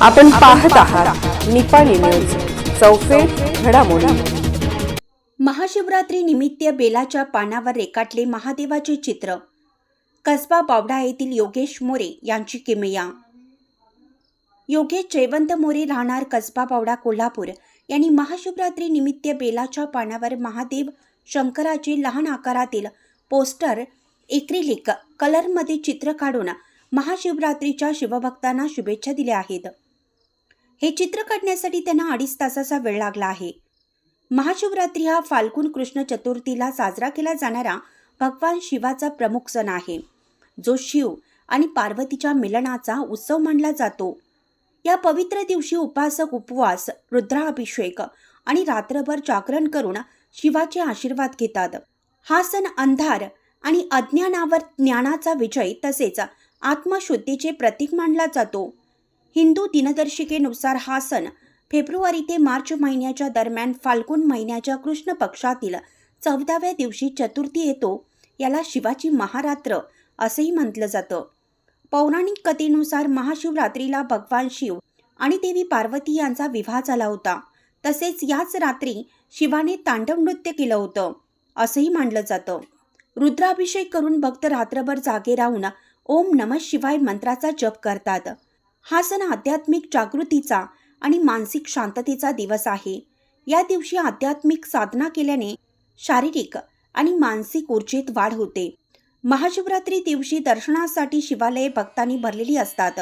आपण पाहत आहात निपाणी न्यूज, चौफेर घडामोडी। महाशिवरात्री निमित्त बेलाच्या पानावर रेखाटले महादेवाचे चित्र। कसबा बावडा येथील योगेश मोरे यांची किमया। योगेश जयवंत मोरे राहणार कसबा बावडा कोल्हापूर यांनी महाशिवरात्री निमित्त बेलाच्या पानावर महादेव शंकराचे लहान आकारातील पोस्टर एक्रिलिक कलरमध्ये चित्र काढून महाशिवरात्रीच्या शिवभक्तांना शुभेच्छा दिल्या आहेत। हे चित्र काढण्यासाठी त्यांना 2.5 तासाचा वेळ लागला आहे। महाशिवरात्री हा फाल्गुन कृष्ण चतुर्थीला साजरा केला जाणारा भगवान शिवाचा प्रमुख सण आहे, जो शिव आणि पार्वतीच्या मिलनाचा उत्सव मानला जातो। या पवित्र दिवशी उपासक उपवास, रुद्राभिषेक आणि रात्रभर जागरण करून शिवाचे आशीर्वाद घेतात। हा सण अंधार आणि अज्ञानावर ज्ञानाचा विजय तसेच आत्मशुद्धीचे प्रतीक मानला जातो। हिंदू दिनदर्शिकेनुसार हा सण फेब्रुवारी ते मार्च महिन्याच्या दरम्यान फाल्गुन महिन्याच्या कृष्ण पक्षातील 14व्या दिवशी चतुर्थी येतो। याला शिवाची महारात्र असेही म्हटलं जातं। पौराणिक कथेनुसार महाशिवरात्रीला भगवान शिव आणि देवी पार्वती यांचा विवाह झाला होता। तसेच याच रात्री शिवाने तांडव नृत्य केलं होतं असंही मानलं जातं। रुद्राभिषेक करून भक्त रात्रभर जागे राहून ओम नमः शिवाय मंत्राचा जप करतात। हा सण आध्यात्मिक जागृतीचा आणि मानसिक शांततेचा दिवस आहे। या दिवशी आध्यात्मिक साधना केल्याने शारीरिक आणि मानसिक ऊर्जेत वाढ होते। महाशिवरात्री दिवशी दर्शनासाठी शिवालये भक्तांनी भरलेली असतात।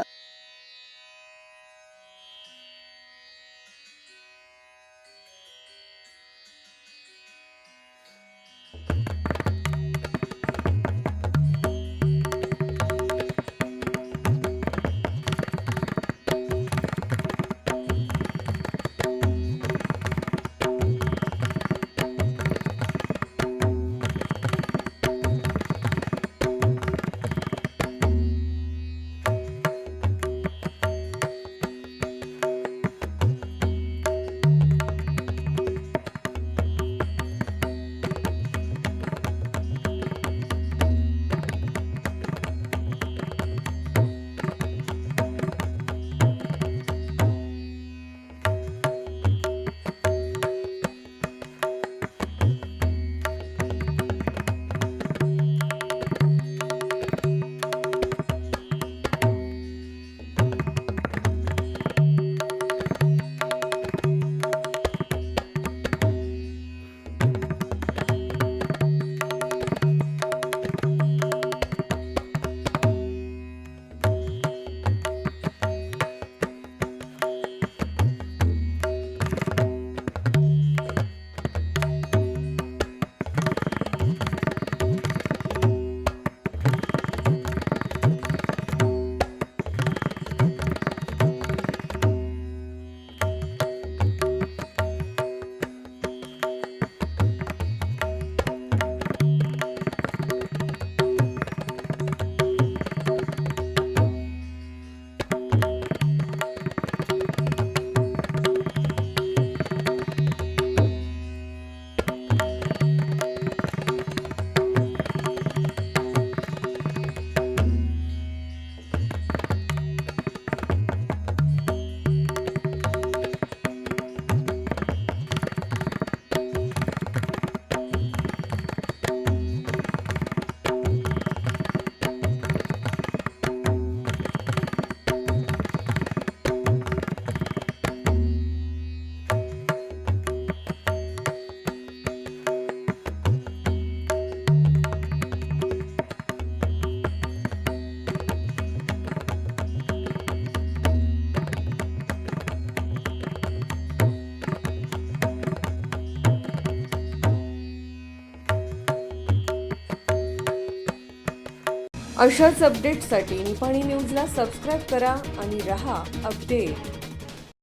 अशाच अपडेट्ससाठी निपाणी न्यूजला सबस्क्राईब करा आणि रहा अपडेट।